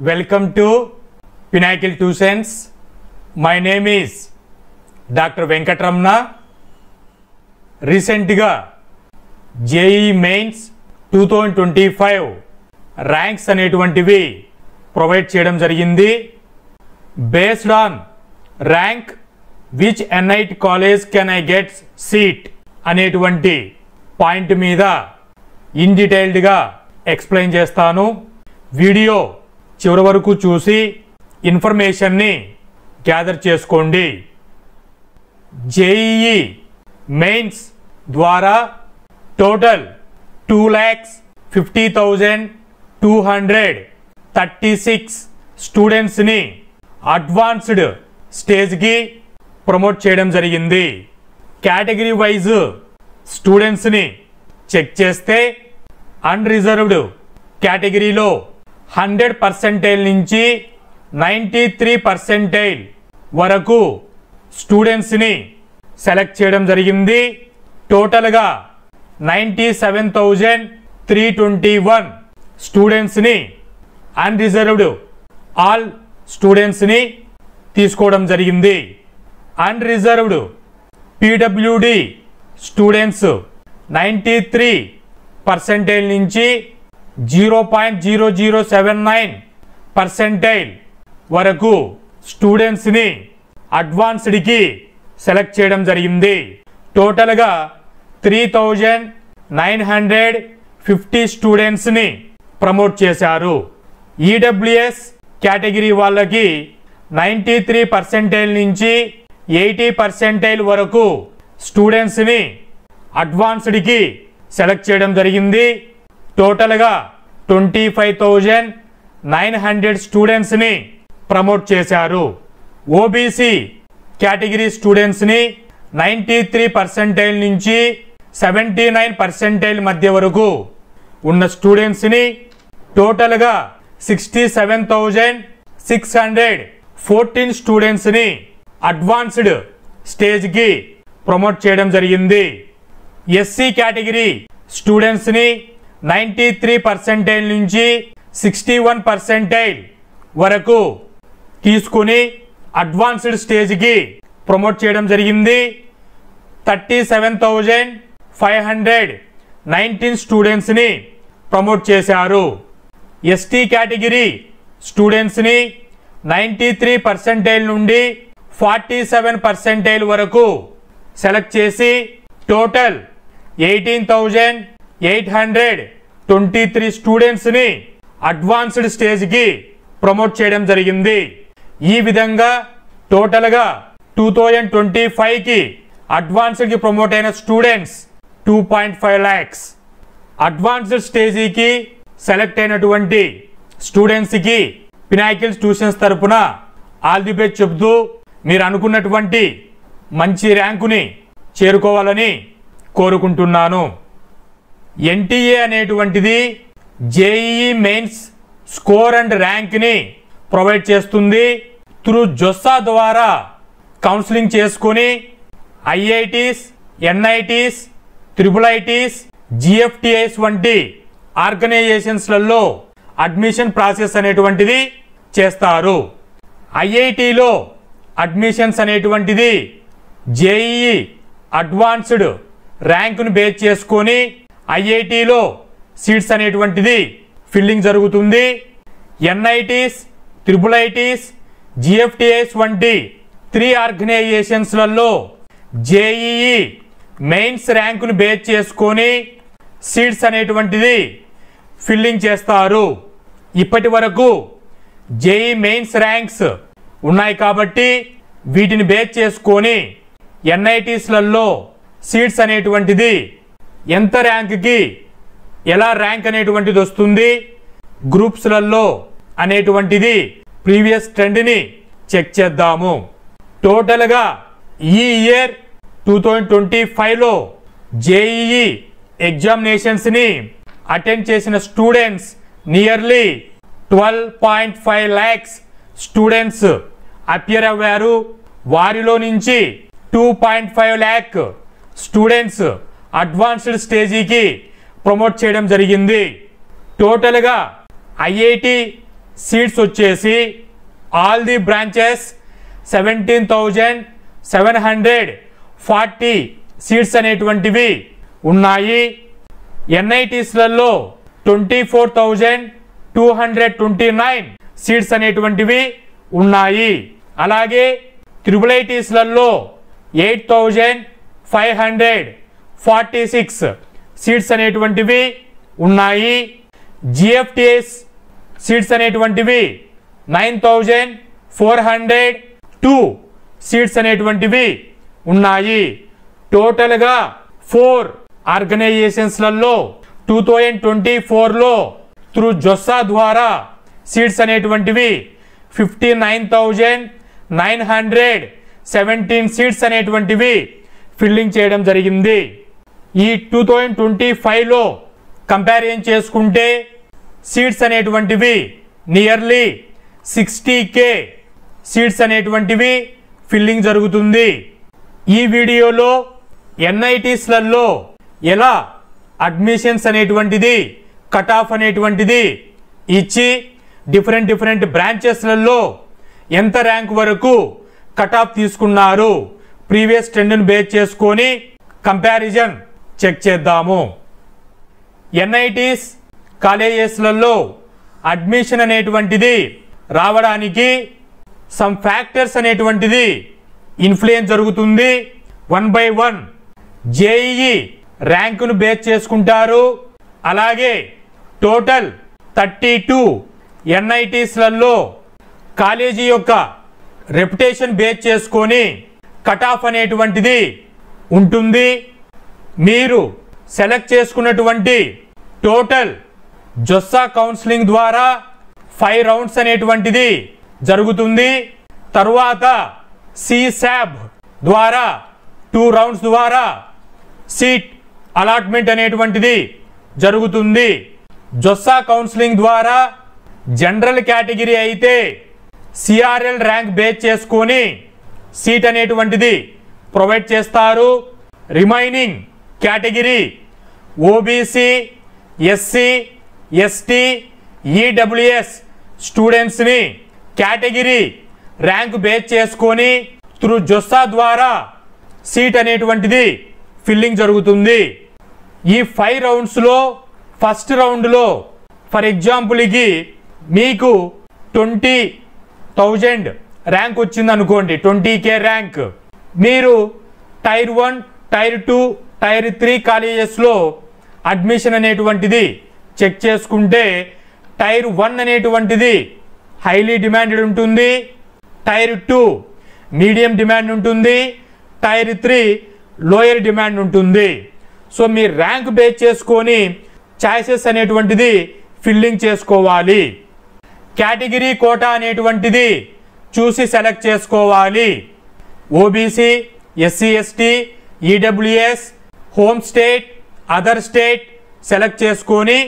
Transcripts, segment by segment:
Welcome to Pinnacle Tuitions. My name is Dr. Venkatramana. Recently, JEE Mains 2025 ranks అనేటువంటివి provide చేయడం జరిగింది. Based on rank, which NIT college can I get seat అనేటువంటి point మీద in detailed గా explain చేస్తాను. Video చివరి వరకు చూసి ఇన్ఫర్మేషన్ ని గ్యాదర్ చేసుకోండి. జేఈఈ మెయిన్స్ ద్వారా టోటల్ 2,50,236 స్టూడెంట్స్ ని అడ్వాన్స్డ్ స్టేజ్ కి ప్రమోట్ చేయడం జరిగింది. కేటగిరీ వైజ్ స్టూడెంట్స్ ని చెక్ చేస్తే అన్రిజర్వ్డ్ కేటగిరీలో 100% నుంచి 93% వరకు స్టూడెంట్స్ ని సెలెక్ట్ చేయడం జరిగింది. టోటల్గా 97,321 స్టూడెంట్స్ ని అన్రిజర్వ్డ్ ఆల్ స్టూడెంట్స్ ని తీసుకోవడం జరిగింది. అన్రిజర్వ్డ్ పీడబ్ల్యూడి స్టూడెంట్స్ 93% నుంచి 0.0079% వరకు స్టూడెంట్స్ ని అడ్వాన్స్డ్ కి సెలెక్ట్ చేయడం జరిగింది. టోటల్గా 3,950 స్టూడెంట్స్ ని ప్రమోట్ చేశారు. ఈడబ్ల్యూఎస్ కేటగిరీ వాళ్ళకి 93% నుంచి 80% వరకు స్టూడెంట్స్ ని అడ్వాన్స్డ్ కి సెలెక్ట్ చేయడం జరిగింది. టోటల్గా 25,900 స్టూడెంట్స్ ని ప్రమోట్ చేశారు. ఓబీసీ కేటగిరీ స్టూడెంట్స్ ని 93% నుంచి 79% మధ్య వరకు ఉన్న స్టూడెంట్స్ ని టోటల్గా 67,614 స్టూడెంట్స్ ని అడ్వాన్స్డ్ స్టేజ్ కి ప్రమోట్ చేయడం జరిగింది. ఎస్సీ కేటగిరీ స్టూడెంట్స్ ని 93% నుంచి 61% వరకు తీసుకుని అడ్వాన్స్డ్ స్టేజ్ కి ప్రమోట్ చేయడం జరిగింది. 37,519 స్టూడెంట్స్ ని ప్రమోట్ చేశారు. ఎస్టీ కేటగిరీ స్టూడెంట్స్ ని 93% నుండి 47% వరకు సెలెక్ట్ చేసి టోటల్ 18,823 స్టూడెంట్స్ ని అడ్వాన్స్డ్ స్టేజ్ కి ప్రమోట్ చేయడం జరిగింది. ఈ విధంగా టోటల్గా 2025 కి అడ్వాన్స్డ్ కి ప్రమోట్ అయిన స్టూడెంట్స్ 2.5 lakhs. అడ్వాన్స్డ్ స్టేజీకి సెలెక్ట్ అయినటువంటి స్టూడెంట్స్ కి పినాకిల్స్ ట్యూషన్స్ తరపున ఆల్ ది బెస్ట్ చెబుతూ మీరు అనుకున్నటువంటి మంచి ర్యాంకుని చేరుకోవాలని కోరుకుంటున్నాను. ఎన్టీఏ అనేటువంటిది JEE mains score and rank ని ప్రొవైడ్ చేస్తుంది. త్రూ జొస్సా ద్వారా కౌన్సిలింగ్ చేసుకొని ఐఐటీస్, ఎన్ఐటీస్, ట్రిపుల్-ఐటీస్, జిఎఫ్టిఐస్ వంటి ఆర్గనైజేషన్స్లలో అడ్మిషన్ ప్రాసెస్ అనేటువంటిది చేస్తారు. ఐఐటిలో అడ్మిషన్స్ అనేటువంటిది జేఈఈ అడ్వాన్స్డ్ ర్యాంకును బేస్ చేసుకొని ఐఐటిలో సీట్స్ అనేటువంటిది ఫిల్లింగ్ జరుగుతుంది. ఎన్ఐటీస్, ట్రిపుల్-ఐటీస్, జిఎఫ్టిఐస్ వంటి 3 ఆర్గనైజేషన్స్లలో జేఈఈ మెయిన్స్ ర్యాంకును బేస్ చేసుకొని సీట్స్ అనేటువంటిది ఫిల్లింగ్ చేస్తారు. ఇప్పటి వరకు జేఈఈ మెయిన్స్ ర్యాంక్స్ ఉన్నాయి కాబట్టి వీటిని బేస్ చేసుకొని ఎన్ఐటీస్లలో సీట్స్ అనేటువంటిది ఎంత ర్యాంక్కి ఎలా ర్యాంక్ అనేటువంటిది వస్తుంది, గ్రూప్స్లలో అనేటువంటిది ప్రీవియస్ ట్రెండ్ని చెక్ చేద్దాము. టోటల్గా ఈ ఇయర్ 2025లో జేఈఈ ఎగ్జామినేషన్స్ని అటెండ్ చేసిన students nearly 12.5 lakhs students appear అయ్యారు. వారిలో నుంచి 2.5 lakh స్టూడెంట్స్ అడ్వాన్స్డ్ స్టేజీకి ప్రమోట్ చేయడం జరిగింది. టోటల్గా ఐఐటి, సీట్స్ వచ్చేసి ఆల్ ది బ్రాంచెస్ 17,740 సీట్స్ అనేటువంటివి ఉన్నాయి. ఎన్ఐటీస్లలో 24,229 సీట్స్ అనేటువంటివి ఉన్నాయి. అలాగే ట్రిపుల్ ఐటీస్లలో 8,546 సీట్స్ అనేటువంటివి ఉన్నాయి. జిఎఫ్టిఎస్ సీట్స్ అనేటువంటివి 9,402 సీట్స్ అనేటువంటివి ఉన్నాయి. టోటల్గా 4 ఆర్గనైజేషన్స్లలో 2024లో త్రూ జొస్సా ద్వారా సీట్స్ అనేటువంటివి 59,917 సీట్స్ అనేటువంటివి ఫిల్లింగ్ చేయడం జరిగింది. ఈ 2025లో కంపారిజన్ చేసుకుంటే సీట్స్ అనేటువంటివి నియర్లీ 60K సీట్స్ అనేటువంటివి ఫిల్లింగ్ జరుగుతుంది. ఈ వీడియోలో ఎన్ఐటీస్లలో ఎలా అడ్మిషన్స్ అనేటువంటిది కట్ ఆఫ్ అనేటువంటిది ఇచ్చి డిఫరెంట్ బ్రాంచెస్లలో ఎంత ర్యాంక్ వరకు కట్ ఆఫ్ తీసుకున్నారు ప్రీవియస్ ట్రెండ్ను బేస్ చేసుకొని కంపారిజన్ చెక్ చేద్దాము. ఎన్ఐటీస్ కాలేజెస్లలో అడ్మిషన్ అనేటువంటిది రావడానికి సమ్ ఫ్యాక్టర్స్ అనేటువంటిది ఇన్ఫ్లుయెన్స్ జరుగుతుంది. 1 by 1 జేఈఈ ర్యాంకును బేస్ చేసుకుంటారు. అలాగే టోటల్ 32 ఎన్ఐటీస్లలో కాలేజీ యొక్క రెప్యుటేషన్ బేస్ చేసుకొని కట్ ఆఫ్ అనేటువంటిది ఉంటుంది. మీరు సెలెక్ట్ చేసుకున్నటువంటి టోటల్ జొస్సా కౌన్సిలింగ్ ద్వారా 5 రౌండ్స్ అనేటువంటిది జరుగుతుంది. తరువాత సిశాబ్ ద్వారా 2 రౌండ్స్ ద్వారా సీట్ అలాట్మెంట్ అనేటువంటిది జరుగుతుంది. జొస్సా కౌన్సిలింగ్ ద్వారా జనరల్ కేటగిరీ అయితే సిఆర్ఎల్ ర్యాంక్ బేస్ చేసుకొని సీట్ అనేటువంటిది ప్రొవైడ్ చేస్తారు. Remaining category OBC, SC, ST, EWS స్టూడెంట్స్ని కేటగిరీ ర్యాంక్ బేస్ చేసుకొని త్రూ జొస్సా ద్వారా సీట్ అనేటువంటిది ఫిల్లింగ్ జరుగుతుంది. ఈ 5 రౌండ్స్లో ఫస్ట్ రౌండ్లో ఫర్ ఎగ్జాంపుల్కి మీకు 20,000 ర్యాంక్ వచ్చింది అనుకోండి, 20K ర్యాంక్. మీరు టైర్ 1, టైర్ 2, టైర్ 3 కాలేజెస్లో అడ్మిషన్ అనేటువంటిది చెక్ చేసుకుంటే టైర్ 1 అనేటువంటిది హైలీ డిమాండెడ్ ఉంటుంది, టైర్ 2 మీడియం డిమాండ్ ఉంటుంది, టైర్ 3 లోయర్ డిమాండ్ ఉంటుంది. సో మీరు ర్యాంక్ బేస్ చేసుకొని చాయిసెస్ అనేటువంటిది ఫిల్లింగ్ చేసుకోవాలి. కేటగిరీ కోటా అనేటువంటిది చూసి సెలెక్ట్ చేసుకోవాలి. OBC, SC ST, EWS, home state, other state select చేసుకొని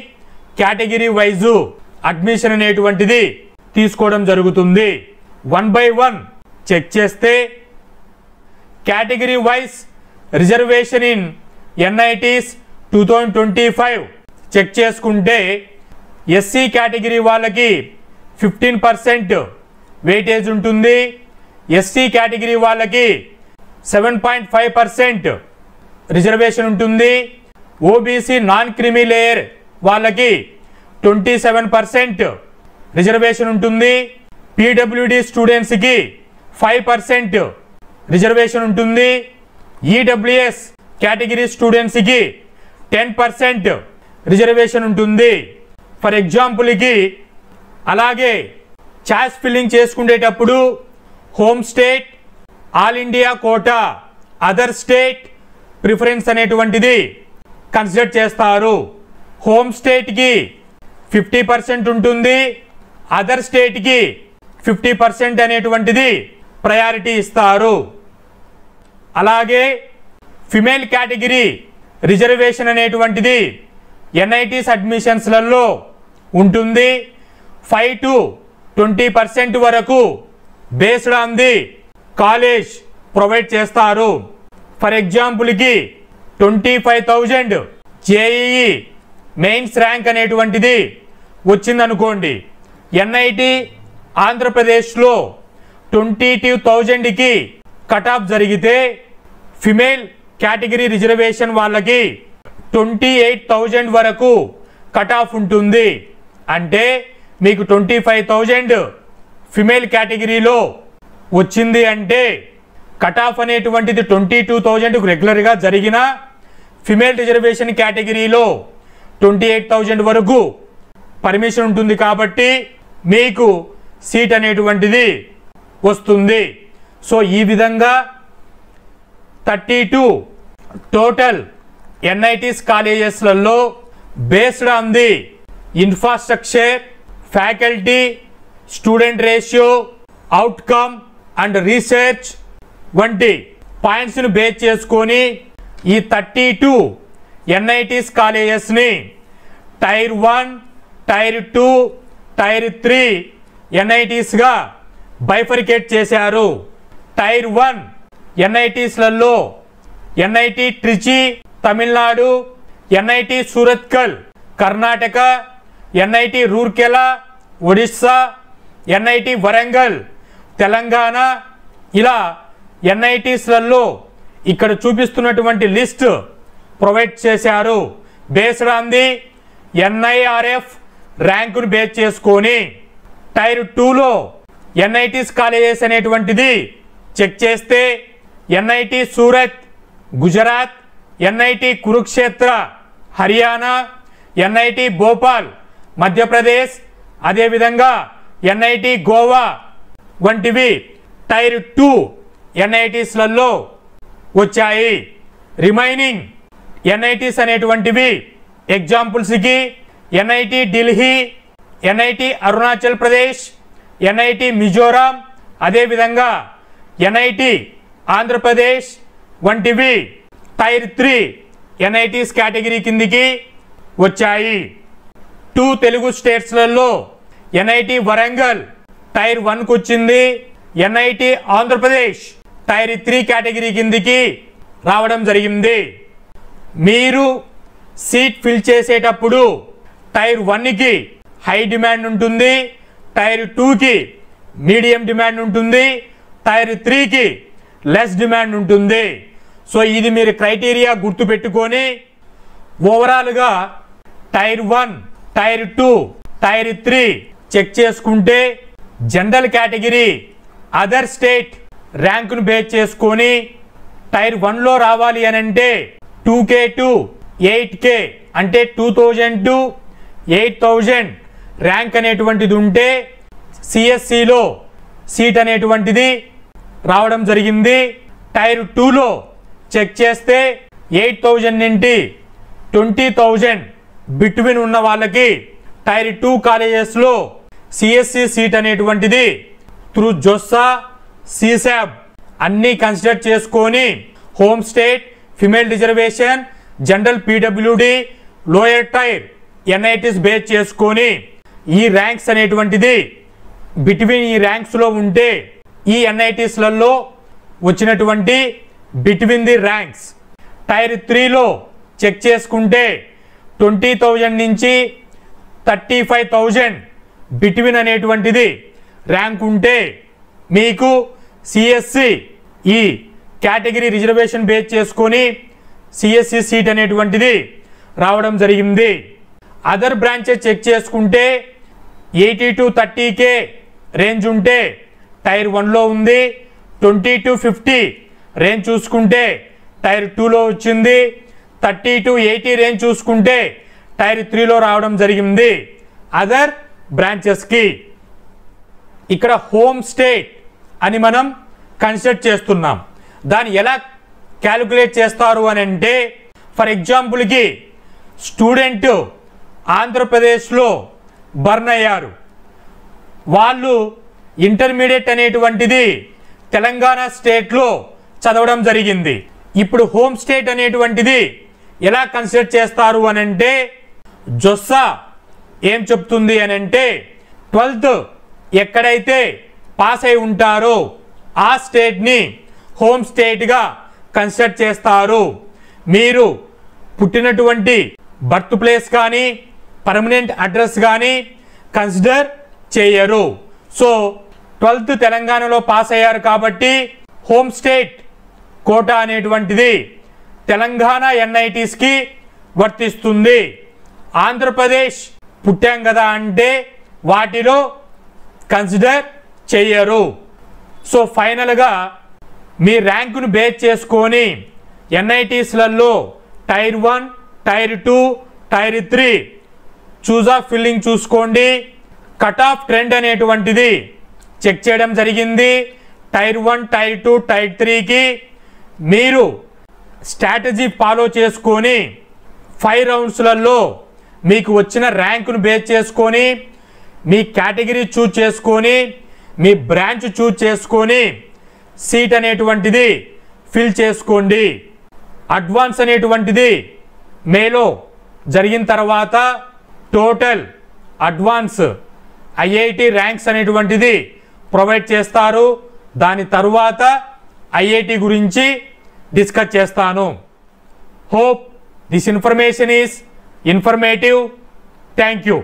కేటగిరీ వైజు అడ్మిషన్ అనేటువంటిది తీసుకోవడం జరుగుతుంది. 1 by 1 చెక్ చేస్తే category wise reservation in NITs 2025 check చేసుకుంటే ఎస్సీ కేటగిరీ వాళ్ళకి 15% వెయిటేజ్ ఉంటుంది, ఎస్టీ కేటగిరీ వాళ్ళకి 7.5% రిజర్వేషన్ ఉంటుంది, ఓబీసీ నాన్ క్రిమీ లేయర్ వాళ్ళకి 27% రిజర్వేషన్ ఉంటుంది, పీడబ్ల్యూడి స్టూడెంట్స్కి 5% రిజర్వేషన్ ఉంటుంది, ఈడబ్ల్యూఎస్ కేటగిరీ స్టూడెంట్స్కి 10% రిజర్వేషన్ ఉంటుంది. ఫర్ ఎగ్జాంపుల్కి అలాగే చాయిస్ ఫిల్లింగ్ చేసుకునేటప్పుడు home state, all India quota, other state preference అనేటువంటిది కన్సిడర్ చేస్తారు. హోమ్ స్టేట్కి 50% ఉంటుంది, అదర్ స్టేట్కి 50% అనేటువంటిది ప్రయారిటీ ఇస్తారు. అలాగే ఫిమేల్ కేటగిరీ రిజర్వేషన్ అనేటువంటిది ఎన్ఐటీస్ అడ్మిషన్స్లలో ఉంటుంది. 5 to 20% వరకు based on the college provide చేస్తారు. ఫర్ ఎగ్జాంపుల్కి 25,000 జేఈఈ మెయిన్స్ ర్యాంక్ అనేటువంటిది వచ్చిందనుకోండి, ఎన్ఐటి ఆంధ్రప్రదేశ్లో 22,000కి కట్ ఆఫ్ జరిగితే ఫిమేల్ కేటగిరీ రిజర్వేషన్ వాళ్ళకి 28,000 వరకు కట్ ఆఫ్ ఉంటుంది. అంటే మీకు 25,000 ఫిమేల్ కేటగిరీలో వచ్చింది అంటే కట్ ఆఫ్ అనేటువంటిది 22,000కు రెగ్యులర్గా జరిగిన ఫిమేల్ రిజర్వేషన్ కేటగిరీలో 28,000 వరకు పర్మిషన్ ఉంటుంది కాబట్టి మీకు సీట్ అనేటువంటిది వస్తుంది. సో ఈ విధంగా 32 టోటల్ ఎన్ఐటీస్ కాలేజెస్లలో based on the infrastructure, faculty, student ratio, outcome and research వంటి పాయింట్స్ను బేస్ చేసుకొని ఈ 32 ఎన్ఐటీస్ కాలేజెస్ని టైర్ 1, టైర్ 2, టైర్ 3 ఎన్ఐటీస్గా బైఫర్కేట్ చేశారు. టైర్ 1 ఎన్ఐటీస్లలో NIT Trichy Tamil Nadu, NIT Surathkal Karnataka, NIT Rourkela Odisha, NIT Warangal Telangana, ఇలా ఎన్ఐటీస్లలో ఇక్కడ చూపిస్తున్నటువంటి లిస్ట్ ప్రొవైడ్ చేశారు. బేస్డ్ ఆన్ ది ఎన్ఐఆర్ఎఫ్ ర్యాంకును బేస్ చేసుకొని టైర్ 2లో ఎన్ఐటీస్ కాలేజెస్ అనేటువంటిది చెక్ చేస్తే NIT Surat Gujarat, NIT Kurukshetra Haryana, NIT Bhopal Madhya Pradesh, అదేవిధంగా ఎన్ఐటి గోవా వంటివి టైర్ 2 ఎన్ఐటీస్లలో వచ్చాయి. రిమైనింగ్ ఎన్ఐటీస్ అనేటువంటివి ఎగ్జాంపుల్స్కి NIT Delhi, NIT Arunachal Pradesh, NIT Mizoram, అదేవిధంగా ఎన్ఐటి ఆంధ్రప్రదేశ్ వంటివి టైర్ 3 ఎన్ఐటీస్ కేటగిరీ కిందికి వచ్చాయి. 2 తెలుగు స్టేట్స్లలో ఎన్ఐటి వరంగల్ టైర్ 1కు వచ్చింది, ఎన్ఐటి ఆంధ్రప్రదేశ్ టైర్ 3 కేటగిరీ కిందికి రావడం జరిగింది. మీరు సీట్ ఫిల్ చేసేటప్పుడు టైర్ 1కి హై డిమాండ్ ఉంటుంది, టైర్ 2కి మీడియం డిమాండ్ ఉంటుంది, టైర్ 3కి లెస్ డిమాండ్ ఉంటుంది. సో ఇది మీరు క్రైటీరియా గుర్తుపెట్టుకొని ఓవరాల్గా టైర్ 1, టైర్ 2, టైర్ 3 చెక్ చేసుకుంటే జనరల్ కేటగిరీ అదర్ స్టేట్ ర్యాంకును బేస్ చేసుకొని టైర్ 1లో రావాలి అని అంటే 2K to 8K అంటే 2,000 to 8,000 ర్యాంక్ అనేటువంటిది ఉంటే సిఎస్సిలో సీట్ అనేటువంటిది రావడం జరిగింది. టైర్ 2లో చెక్ చేస్తే 8,000 నుండి 20,000 బిట్వీన్ ఉన్న వాళ్ళకి టైర్ 2 కాలేజెస్లో సిఎస్సి సీట్ అనేటువంటిది త్రూ జోసా, సిసాబ్ అన్నీ కన్సిడర్ చేసుకొని home state, female reservation, general పీడబ్ల్యూడి, లోయర్ టైర్ ఎన్ఐటీస్ బేస్ చేసుకొని ఈ ర్యాంక్స్ అనేటువంటిది బిట్వీన్ ఈ ర్యాంక్స్లో ఉంటే ఈ ఎన్ఐటీస్లలో వచ్చినటువంటి బిట్వీన్ ది ర్యాంక్స్ టైర్ 3లో చెక్ చేసుకుంటే 20,000 నుంచి 35,000 బిట్వీన్ అనేటువంటిది ర్యాంక్ ఉంటే మీకు సిఎస్సి ఈ కేటగిరీ రిజర్వేషన్ బేస్ చేసుకొని సిఎస్సి సీట్ అనేటువంటిది రావడం జరిగింది. అదర్ బ్రాంచెస్ చెక్ చేసుకుంటే 80 to 30K రేంజ్ ఉంటే టైర్ 1లో ఉంది, 20 to 50 రేంజ్ చూసుకుంటే టైర్ 2లో వచ్చింది, 30 to 80 రేంజ్ చూసుకుంటే టైర్ 3లో రావడం జరిగింది. అదర్ బ్రాంచెస్కి ఇక్కడ హోమ్ స్టేట్ అని మనం కన్సిడర్ చేస్తున్నాం. దాన్ని ఎలా క్యాలిక్యులేట్ చేస్తారు అని అంటే ఫర్ ఎగ్జాంపుల్కి స్టూడెంట్ ఆంధ్రప్రదేశ్లో బర్న్ అయ్యారు, వాళ్ళు ఇంటర్మీడియట్ అనేటువంటిది తెలంగాణ స్టేట్లో చదవడం జరిగింది. ఇప్పుడు హోమ్ స్టేట్ అనేటువంటిది ఎలా కన్సిడర్ చేస్తారు అని అంటే జొస్సా ఏం చెప్తుంది అని అంటే 12th ఎక్కడైతే పాస్ అయి ఉంటారో ఆ స్టేట్ని హోమ్ స్టేట్గా కన్సిడర్ చేస్తారు. మీరు పుట్టినటువంటి బర్త్ ప్లేస్ కానీ పర్మనెంట్ అడ్రస్ కానీ కన్సిడర్ చేయరు. సో 12th తెలంగాణలో పాస్ అయ్యారు కాబట్టి హోమ్ స్టేట్ కోటా అనేటువంటిది తెలంగాణ ఎన్ఐటీస్కి వర్తిస్తుంది. ఆంధ్రప్రదేశ్ పుట్టాం కదా అంటే వాటిలో కన్సిడర్ చేయరు. సో ఫైనల్గా మీ ర్యాంకును బేస్ చేసుకొని ఎన్ఐటీస్లలో tier 1, tier 2, tier 3 choose of filling చూసుకోండి. కట్ ఆఫ్ ట్రెండ్ అనేటువంటిది చెక్ చేయడం జరిగింది. టైర్ 1, టైర్ 2, టైర్ 3కి మీరు స్ట్రాటజీ ఫాలో చేసుకొని 5 రౌండ్స్లలో మీకు వచ్చిన ర్యాంకును బేస్ చేసుకొని మీ కేటగిరీ చూజ్ చేసుకొని మీ బ్రాంచ్ చూజ్ చేసుకొని సీట్ అనేటువంటిది ఫిల్ చేసుకోండి. అడ్వాన్స్ అనేటువంటిది మేలో జరిగిన తర్వాత టోటల్ అడ్వాన్స్ ఐఐటి ర్యాంక్స్ అనేటువంటిది ప్రొవైడ్ చేస్తారు. దాని తరువాత ఐఐటి గురించి డిస్కస్ చేస్తాను. Hope this information is informative. Thank you.